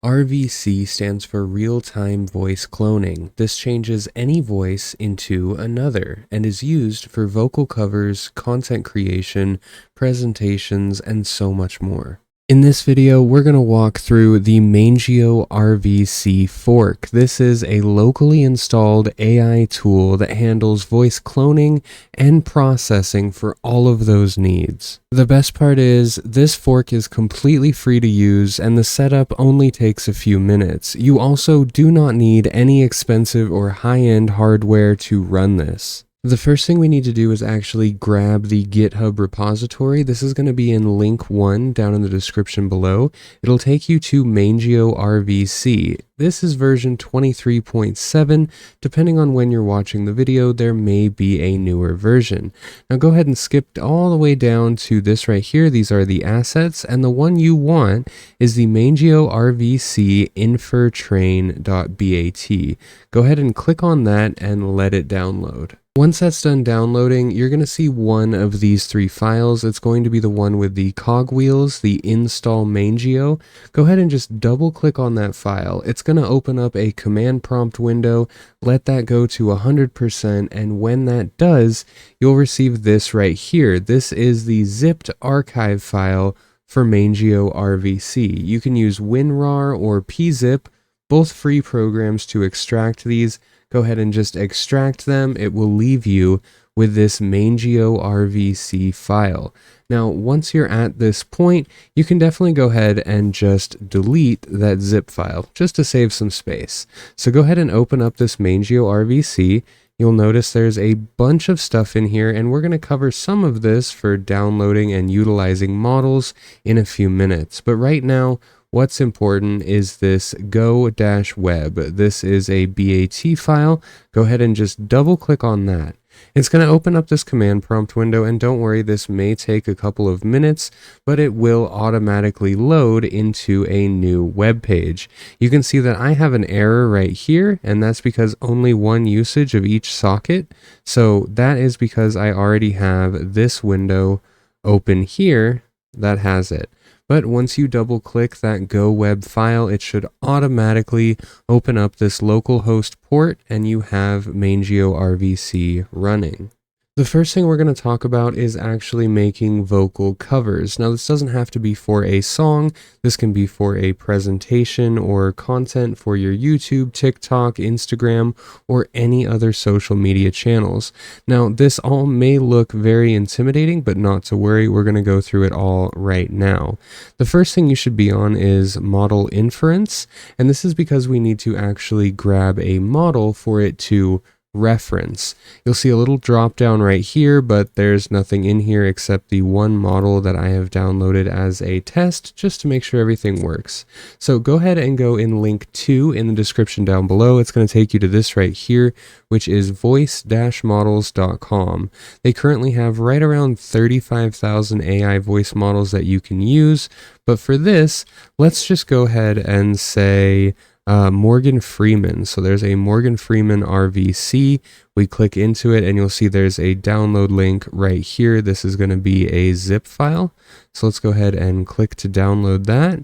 RVC stands for real-time voice cloning. This changes any voice into another and is used for vocal covers, content creation, presentations, and so much more. In this video, we're going to walk through the Mangio RVC fork. This is a locally installed AI tool that handles voice cloning and processing for all of those needs. The best part is this fork is completely free to use and the setup only takes a few minutes. You also do not need any expensive or high-end hardware to run this. The first thing we need to do is actually grab the GitHub repository. This is going to be in link 1 down in the description below. It'll take you to Mangio RVC. This is version 23.7. Depending on when you're watching the video, there may be a newer version. Now go ahead and skip all the way down to this right here. These are the assets, and the one you want is the Mangio RVC infertrain.bat. Go ahead and click on that and let it download. Once that's done downloading, you're going to see one of these 3 files. It's going to be the one with the cogwheels, the install Mangio. Go ahead and just double click on that file. It's going to open up a command prompt window. Let that go to 100%, and when that does, you'll receive this right here. This is the zipped archive file for Mangio RVC. You can use WinRAR or pzip, both free programs to extract these. Go ahead and just extract them. It will leave you with this Mangio RVC file. Now, once you're at this point, you can definitely go ahead and just delete that zip file just to save some space. So go ahead and open up this Mangio RVC. You'll notice there's a bunch of stuff in here, and we're going to cover some of this for downloading and utilizing models in a few minutes. But right now, what's important is this go-web. This is a BAT file. Go ahead and just double click on that. It's going to open up this command prompt window, and don't worry, this may take a couple of minutes, but it will automatically load into a new web page. You can see that I have an error right here, and that's because only one usage of each socket. So that is because I already have this window open here that has it. But once you double click that Go Web file, it should automatically open up this localhost port and you have Mangio RVC running. The first thing we're going to talk about is actually making vocal covers. Now, this doesn't have to be for a song. This can be for a presentation or content for your YouTube, TikTok, Instagram, or any other social media channels. Now, this all may look very intimidating, but not to worry. We're going to go through it all right now. The first thing you should be on is model inference, and this is because we need to actually grab a model for it to reference. You'll see a little drop down right here, but there's nothing in here except the one model that I have downloaded as a test just to make sure everything works. So go ahead and go in link 2 in the description down below. It's going to take you to this right here, which is voice-models.com. They currently have right around 35,000 AI voice models that you can use, but for this, let's just go ahead and say Morgan Freeman. So there's a Morgan Freeman RVC. We click into it and you'll see there's a download link right here. This is going to be a zip file. So let's go ahead and click to download that,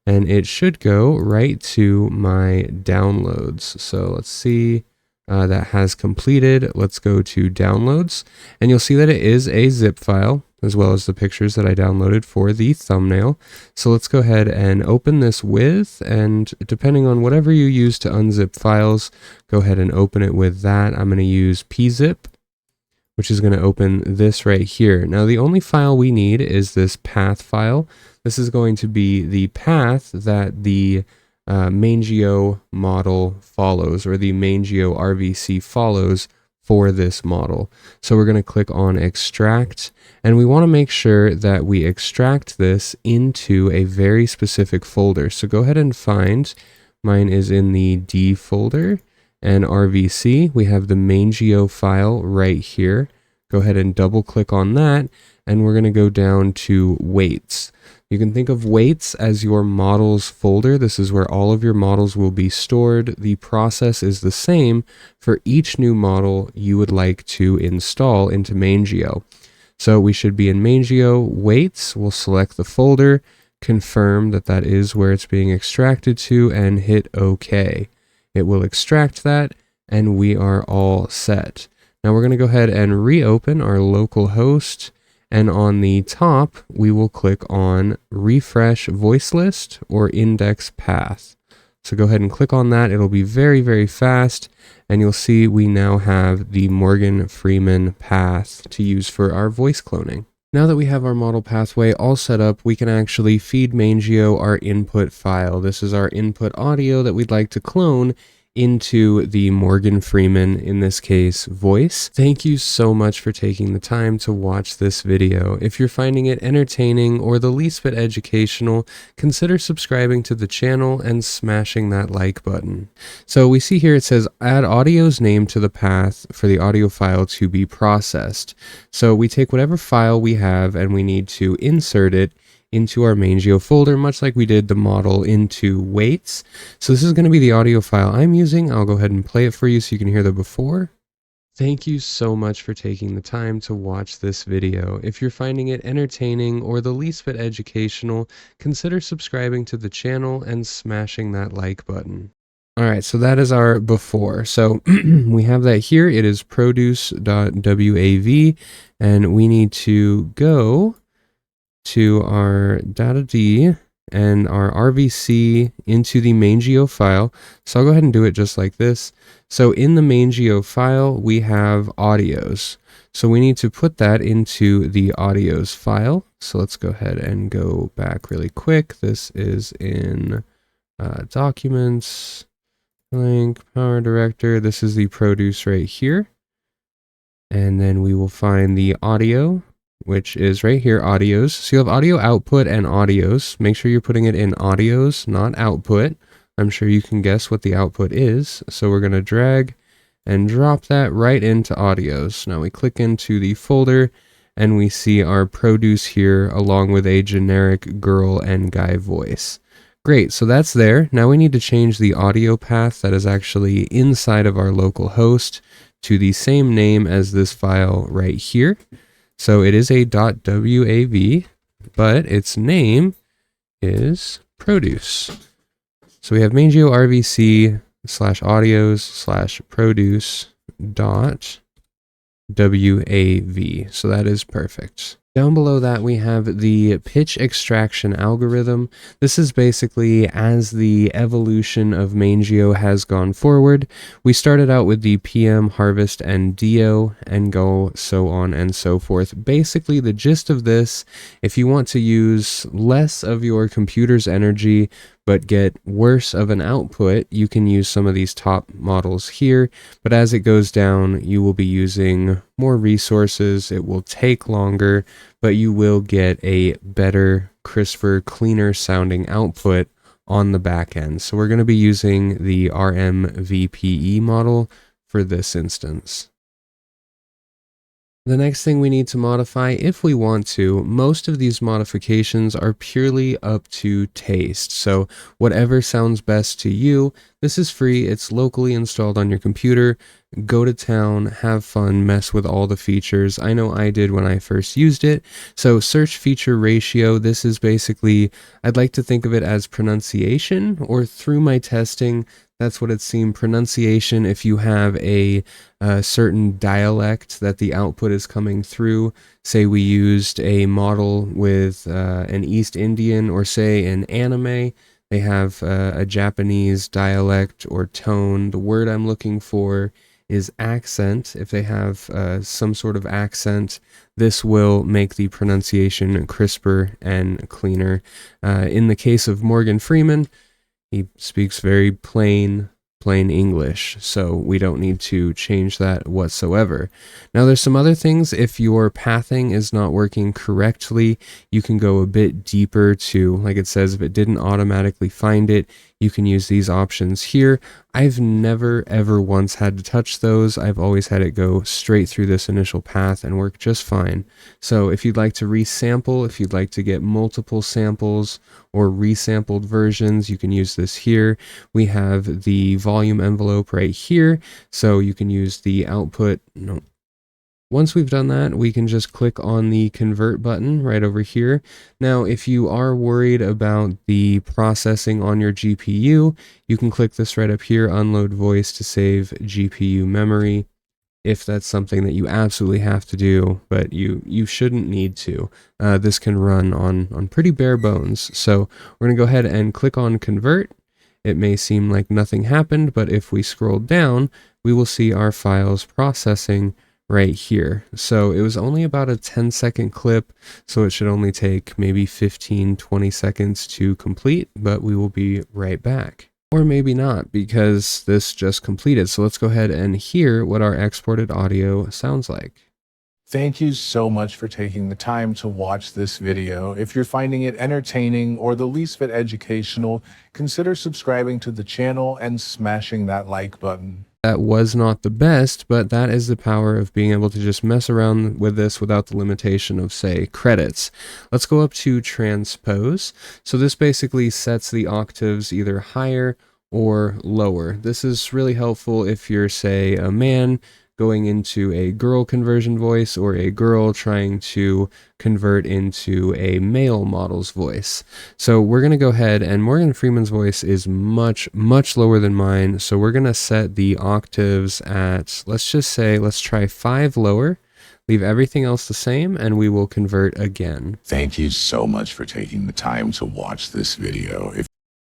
and it should go right to my downloads. So let's see. That has completed. Let's go to downloads, and you'll see that it is a zip file as well as the pictures that I downloaded for the thumbnail. So let's go ahead and open this with, and depending on whatever you use to unzip files, go ahead and open it with that. I'm going to use pzip, which is going to open this right here. Now, the only file we need is this path file. This is going to be the path that the Mangio model follows, or the Mangio RVC follows for this model. So we're going to click on extract, and we want to make sure that we extract this into a very specific folder. So go ahead and find, mine is in the D folder, and RVC, we have the Mangio file right here. Go ahead and double click on that, and we're going to go down to weights. You can think of weights as your models folder. This is where all of your models will be stored. The process is the same for each new model you would like to install into Mangio. So we should be in Mangio, weights, we'll select the folder, confirm that that is where it's being extracted to and hit OK. It will extract that and we are all set. Now we're going to go ahead and reopen our local host, and on the top we will click on refresh voice list or index path. So go ahead and click on that. It'll be very, very fast, and you'll see we now have the Morgan Freeman path to use for our voice cloning. Now that we have our model pathway all set up, we can actually feed Mangio our input file. This is our input audio that we'd like to clone into the Morgan Freeman, in this case, voice. Thank you so much for taking the time to watch this video. If you're finding it entertaining or the least bit educational, consider subscribing to the channel and smashing that like button. So we see here it says add audio's name to the path for the audio file to be processed. So we take whatever file we have and we need to insert it into our Mangio folder, much like we did the model into weights. So this is going to be the audio file I'm using. I'll go ahead and play it for you so you can hear the before. Thank you so much for taking the time to watch this video. If you're finding it entertaining or the least bit educational, consider subscribing to the channel and smashing that like button. Alright, so that is our before. So we have that here. It is produce.wav, and we need to go to our data D and our RVC into the Mangio file. So I'll go ahead and do it just like this. So in the Mangio file, we have audios. So we need to put that into the audios file. So let's go ahead and go back really quick. This is in documents, link, power director. This is the produce right here. And then we will find the audio, which is right here, audios. So you'll have audio output and audios. Make sure you're putting it in audios, not output. I'm sure you can guess what the output is. So we're going to drag and drop that right into audios. Now we click into the folder and we see our produce here along with a generic girl and guy voice. Great, so that's there. Now we need to change the audio path that is actually inside of our local host to the same name as this file right here. So it is a .wav, but its name is produce. So we have Mangio RVC /audios /produce .wav. So that is perfect. Down below that, we have the pitch extraction algorithm. This is basically as the evolution of Mangio has gone forward. We started out with the PM, harvest, and DO, and go so on and so forth. Basically, the gist of this, if you want to use less of your computer's energy, but get worse of an output, you can use some of these top models here. But as it goes down, you will be using more resources. It will take longer, but you will get a better, crisper, cleaner sounding output on the back end. So we're going to be using the RMVPE model for this instance. The next thing we need to modify, if we want to, most of these modifications are purely up to taste. So whatever sounds best to you, this is free, it's locally installed on your computer. Go to town, have fun, mess with all the features. I know I did when I first used it. So search feature ratio, this is basically, I'd like to think of it as pronunciation, or through my testing, that's what it seemed. Pronunciation, if you have a certain dialect that the output is coming through, say we used a model with an East Indian, or say an anime, they have a Japanese dialect or tone. The word I'm looking for is accent. If they have some sort of accent, this will make the pronunciation crisper and cleaner. In the case of Morgan Freeman, he speaks very plain English, so we don't need to change that whatsoever. Now there's some other things. If your pathing is not working correctly, you can go a bit deeper to, like it says, if it didn't automatically find it, you can use these options here. I've never ever once had to touch those. I've always had it go straight through this initial path and work just fine. So if you'd like to resample, if you'd like to get multiple samples or resampled versions, you can use this here. We have the volume envelope right here, so you can use the output. No, Once we've done that, we can just click on the convert button right over here. Now, if you are worried about the processing on your GPU, you can click this right up here, unload voice to save GPU memory, if that's something that you absolutely have to do, but you shouldn't need to. This can run on pretty bare bones. So we're going to go ahead and click on convert. It may seem like nothing happened, but if we scroll down, we will see our files processing right here. So it was only about a 10-second clip, so it should only take maybe 15-20 seconds to complete, but we will be right back. Or maybe not, because this just completed. So let's go ahead and hear what our exported audio sounds like. Thank you so much for taking the time to watch this video. If you're finding it entertaining or the least bit educational, consider subscribing to the channel and smashing that like button. That was not the best, but that is the power of being able to just mess around with this without the limitation of, say, credits. Let's go up to transpose. So this basically sets the octaves either higher or lower. This is really helpful if you're, say, a man going into a girl conversion voice or a girl trying to convert into a male model's voice. So we're going to go ahead, and Morgan Freeman's voice is much lower than mine. So we're going to set the octaves at, let's just say, let's try 5 lower, leave everything else the same, and we will convert again. Thank you so much for taking the time to watch this video.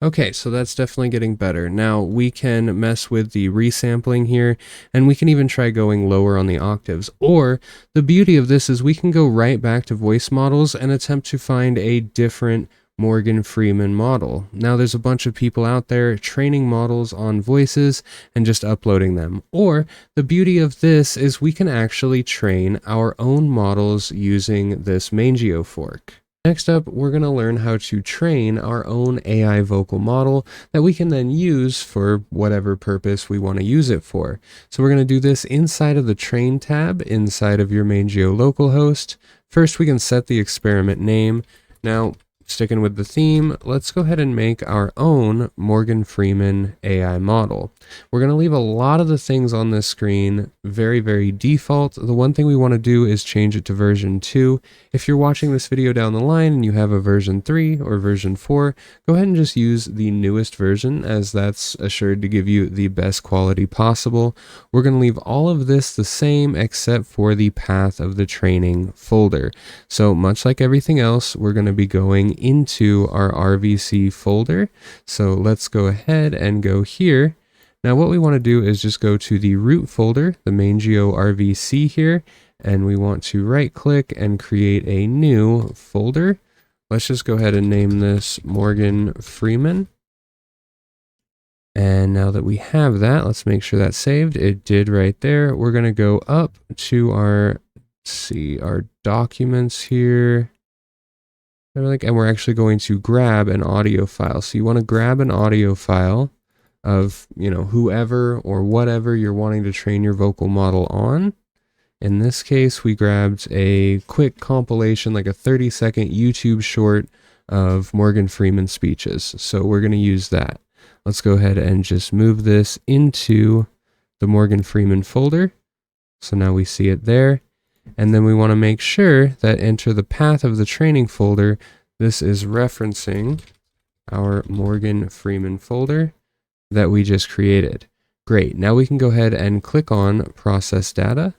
Okay, so that's definitely getting better. Now we can mess with the resampling here, and we can even try going lower on the octaves. Or the beauty of this is we can go right back to voice models and attempt to find a different Morgan Freeman model. Now there's a bunch of people out there training models on voices and just uploading them. Or the beauty of this is we can actually train our own models using this Mangio fork. Next up, we're going to learn how to train our own AI vocal model that we can then use for whatever purpose we want to use it for. So we're going to do this inside of the Train tab inside of your Mangio localhost. First, we can set the experiment name. Now, sticking with the theme, let's go ahead and make our own Morgan Freeman AI model. We're going to leave a lot of the things on this screen very default. The one thing we want to do is change it to version 2. If you're watching this video down the line and you have a version 3 or version 4, go ahead and just use the newest version, as that's assured to give you the best quality possible. We're going to leave all of this the same except for the path of the training folder. So much like everything else, we're going to be going into our RVC folder. So let's go ahead and go here. Now what we want to do is just go to the root folder, the Mangio RVC here, and we want to right click and create a new folder. Let's just go ahead and name this Morgan Freeman. And now that we have that, let's make sure that's saved. It did right there. We're going to go up to our, let's see, our documents here. And we're actually going to grab an audio file. So you want to grab an audio file of, whoever or whatever you're wanting to train your vocal model on. In this case, we grabbed a quick compilation, like a 30-second YouTube short of Morgan Freeman speeches. So we're going to use that. Let's go ahead and just move this into the Morgan Freeman folder. So now we see it there. And then we want to make sure that enter the path of the training folder. This is referencing our Morgan Freeman folder that we just created. Great. Now we can go ahead and click on process data.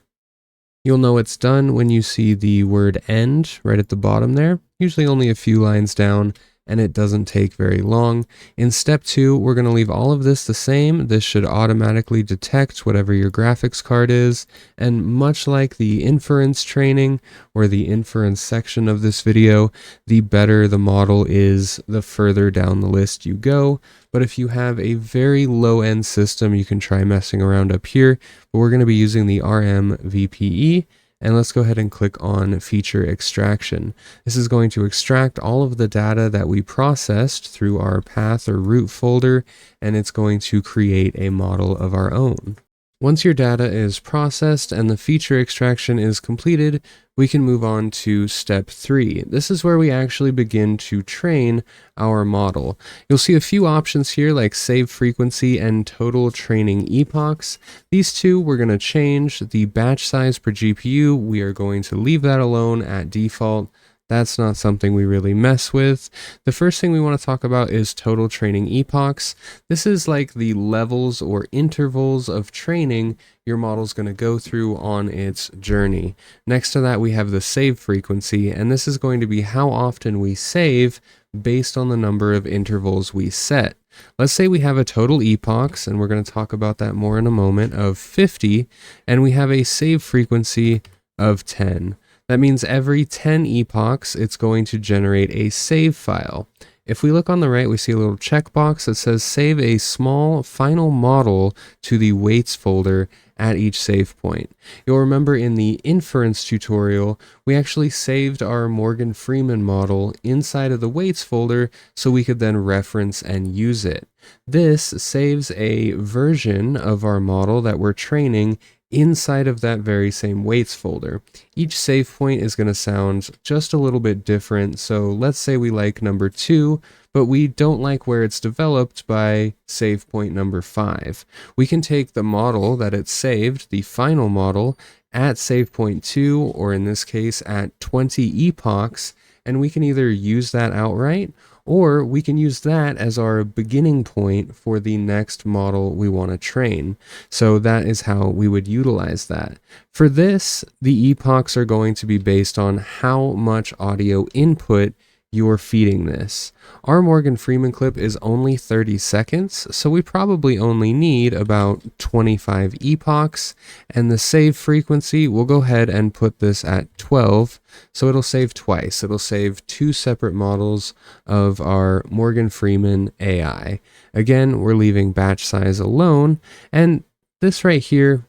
You'll know it's done when you see the word end right at the bottom there, usually only a few lines down, and it doesn't take very long. In step 2, we're going to leave all of this the same. This should automatically detect whatever your graphics card is, and much like the inference training or the inference section of this video, the better the model is, the further down the list you go. But if you have a very low-end system, you can try messing around up here, but we're going to be using the RMVPE. And let's go ahead and click on feature extraction. This is going to extract all of the data that we processed through our path or root folder, and it's going to create a model of our own. Once your data is processed and the feature extraction is completed, we can move on to step 3. This is where we actually begin to train our model. You'll see a few options here like save frequency and total training epochs. These two we're going to change. The batch size per GPU, we are going to leave that alone at default. That's not something we really mess with. The first thing we want to talk about is total training epochs. This is like the levels or intervals of training your model's going to go through on its journey. Next to that, we have the save frequency, and this is going to be how often we save based on the number of intervals we set. Let's say we have a total epochs, and we're going to talk about that more in a moment, of 50, and we have a save frequency of 10. That means every 10 epochs, it's going to generate a save file. If we look on the right, we see a little checkbox that says save a small final model to the weights folder at each save point. You'll remember in the inference tutorial, we actually saved our Morgan Freeman model inside of the weights folder so we could then reference and use it. This saves a version of our model that we're training inside of that very same weights folder. Each save point is going to sound just a little bit different. So let's say we like number 2, but we don't like where it's developed by save point number 5. We can take the model that it saved, the final model, at save point 2, or in this case at 20 epochs, and we can either use that outright, or we can use that as our beginning point for the next model we want to train. So that is how we would utilize that. For this, the epochs are going to be based on how much audio input you're feeding this. Our Morgan Freeman clip is only 30 seconds, so we probably only need about 25 epochs, and the save frequency, we'll go ahead and put this at 12, so it'll save twice. It'll save 2 separate models of our Morgan Freeman AI. Again, we're leaving batch size alone, and this right here,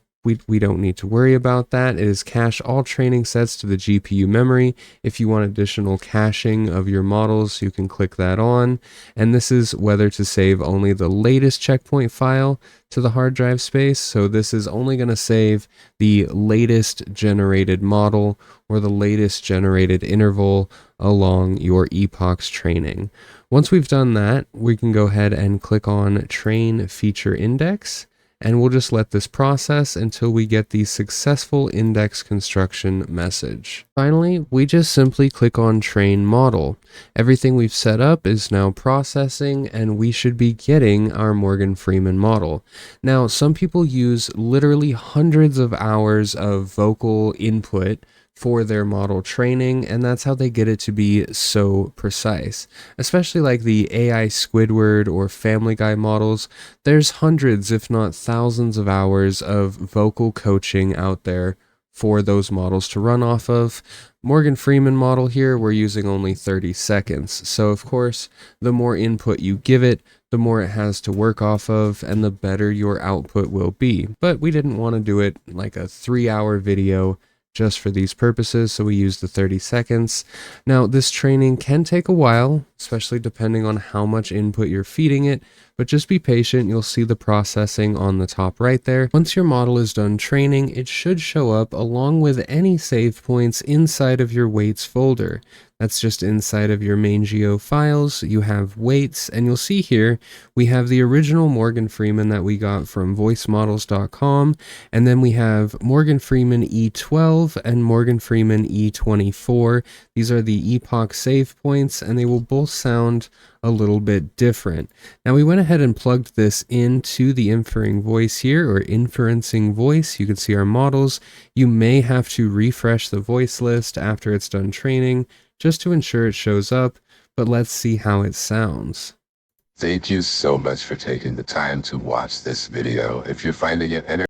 we don't need to worry about that. It is cache all training sets to the GPU memory. If you want additional caching of your models, you can click that on. And this is whether to save only the latest checkpoint file to the hard drive space. So this is only going to save the latest generated model or the latest generated interval along your epochs training. Once we've done that, we can go ahead and click on Train Feature Index. And we'll just let this process until we get the successful index construction message. Finally, we just simply click on Train Model. Everything we've set up is now processing, and we should be getting our Morgan Freeman model. Now, some people use literally hundreds of hours of vocal input for their model training, and that's how they get it to be so precise. Especially like the AI Squidward or Family Guy models, there's hundreds if not thousands of hours of vocal coaching out there for those models to run off of. Morgan Freeman model here, we're using only 30 seconds. So of course, the more input you give it, the more it has to work off of, and the better your output will be. But we didn't want to do it like a 3-hour video just for these purposes, so we use the 30 seconds. Now, this training can take a while, especially depending on how much input you're feeding it, but just be patient. You'll see the processing on the top right there. Once your model is done training, it should show up along with any save points inside of your weights folder. That's just inside of your Mangio files. You have weights, and you'll see here we have the original Morgan Freeman that we got from voicemodels.com, and then we have Morgan Freeman E12 and Morgan Freeman E24. These are the epoch save points, and they will both sound a little bit different. Now, we went ahead and plugged this into the inferring voice here, or inferencing voice. You can see our models. You may have to refresh the voice list after it's done training, just to ensure it shows up, but let's see how it sounds. Thank you so much for taking the time to watch this video. If you're finding it entertaining,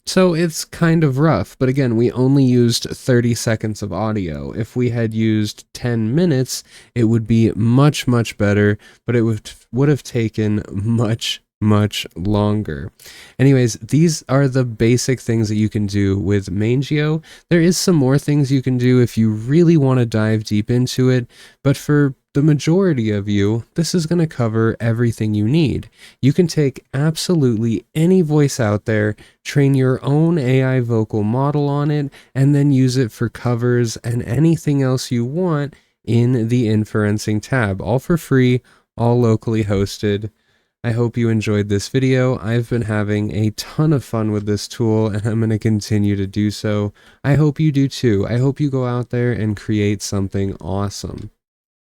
So it's kind of rough, but again, we only used 30 seconds of audio. If we had used 10 minutes, it would be much, much better, but it would have taken much longer. Anyways, these are the basic things that you can do with Mangio. There is some more things you can do if you really want to dive deep into it, but for the majority of you, this is going to cover everything you need. You can take absolutely any voice out there, train your own AI vocal model on it, and then use it for covers and anything else you want in the inferencing tab, all for free, all locally hosted. I hope you enjoyed this video. I've been having a ton of fun with this tool, and I'm going to continue to do so. I hope you do too. I hope you go out there and create something awesome.